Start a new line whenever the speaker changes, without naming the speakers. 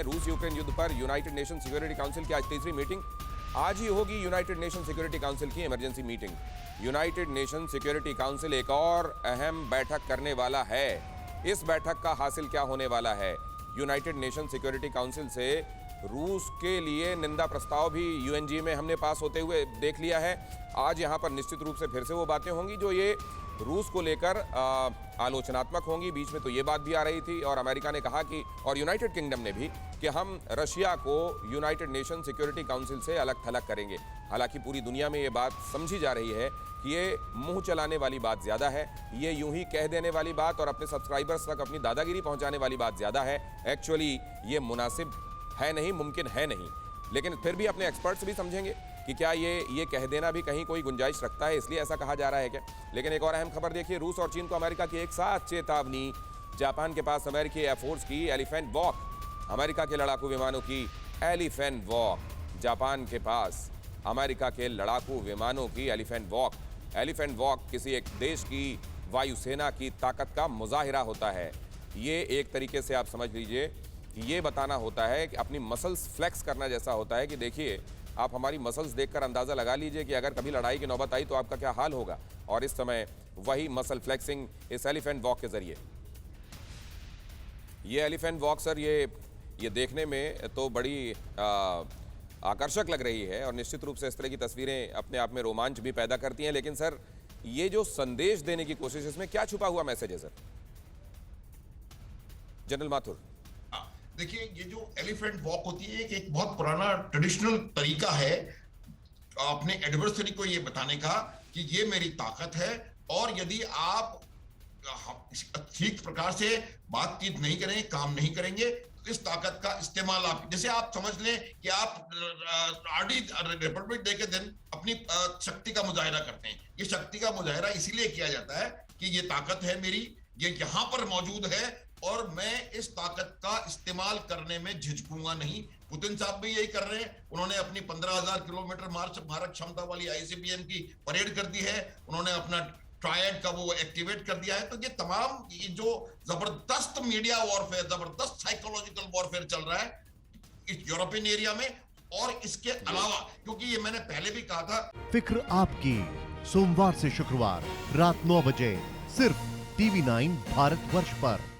रूस यूक्रेन युद्ध पर यूनाइटेड नेशन सिक्योरिटी काउंसिल की आज तीसरी मीटिंग। आज ही होगी यूनाइटेड नेशन सिक्योरिटी काउंसिल की emergency meeting. United nation security council एक और अहम बैठक करने वाला है। इस बैठक का हासिल क्या होने वाला है? यूनाइटेड नेशन सिक्योरिटी काउंसिल से रूस के लिए निंदा प्रस्ताव भी यूएनजी में हमने पास होते हुए देख लिया है। आज यहाँ पर निश्चित रूप से फिर से वो बातें होंगी जो ये रूस को लेकर आलोचनात्मक होंगी। बीच में तो ये बात भी आ रही थी और अमेरिका ने कहा कि, और यूनाइटेड किंगडम ने भी, कि हम रशिया को यूनाइटेड नेशन सिक्योरिटी काउंसिल से अलग थलग करेंगे। हालांकि पूरी दुनिया में ये बात समझी जा रही है कि ये मुंह चलाने वाली बात ज़्यादा है, ये यूं ही कह देने वाली बात और अपने सब्सक्राइबर्स तक अपनी दादागिरी पहुंचाने वाली बात ज़्यादा है। एक्चुअली ये मुनासिब है नहीं, मुमकिन है नहीं। लेकिन फिर भी अपने एक्सपर्ट्स भी समझेंगे कि क्या ये कह देना भी कहीं कोई गुंजाइश रखता है, इसलिए ऐसा कहा जा रहा है क्या। लेकिन एक और अहम खबर देखिए, रूस और चीन को अमेरिका की एक साथ चेतावनी। जापान के पास अमेरिकी एयरफोर्स की एलिफेंट वॉक, अमेरिका के लड़ाकू विमानों की एलिफेंट वॉक। जापान के पास अमेरिका के लड़ाकू विमानों की एलिफेंट वॉक। एलिफेंट वॉक किसी एक देश की वायुसेना की ताकत का मुजाहिरा होता है। ये एक तरीके से आप समझ लीजिए कि ये बताना होता है कि अपनी मसल्स फ्लेक्स करना जैसा होता है कि देखिए, आप हमारी मसल्स देखकर अंदाज़ा लगा लीजिए कि अगर कभी लड़ाई की नौबत आई तो आपका क्या हाल होगा। और इस समय वही मसल फ्लेक्सिंग इस एलिफेंट वॉक के जरिए। ये एलिफेंट वॉक सर, ये देखने में तो बड़ी आकर्षक लग रही है और निश्चित रूप से इस तरह की तस्वीरें अपने आप में रोमांच भी पैदा करती हैं। लेकिन सर, ये जो संदेश देने की कोशिश, इसमें क्या छुपा हुआ मैसेज है सर? जनरल माथुर।
देखिए, ये जो एलिफेंट वॉक होती है एक बहुत पुराना ट्रेडिशनल तरीका है अपने एडवर्सरी को ये बताने का कि ये मेरी ताकत है, और यदि आप ठीक प्रकार से बातचीत नहीं करेंगे, काम नहीं करेंगे, तो इस ताकत का इस्तेमाल आप, जैसे आप समझ लें कि आप आरडी रिपब्लिक डे के दिन अपनी शक्ति का मुजाहिरा करते हैं। ये शक्ति का मुजाहिरा इसीलिए किया जाता है कि ये ताकत है मेरी, ये यहाँ पर मौजूद है और मैं इस ताकत का इस्तेमाल करने में झिझकूंगा नहीं। पुतिन साहब भी यही कर रहे हैं। उन्होंने अपनी 15,000 किलोमीटर मारक क्षमता वाली आईसीबीएम की परेड कर दी है। उन्होंने अपना ट्रायड का वो एक्टिवेट कर दिया है। तो ये तमाम ये जो जबरदस्त मीडिया वॉरफेयर, जबरदस्त साइकोलॉजिकल वॉरफेयर चल रहा है इस यूरोपियन एरिया में, और इसके अलावा, क्योंकि ये मैंने पहले भी कहा था।
फिक्र आपकी, सोमवार से शुक्रवार रात 9 बजे सिर्फ TV9 भारतवर्ष पर।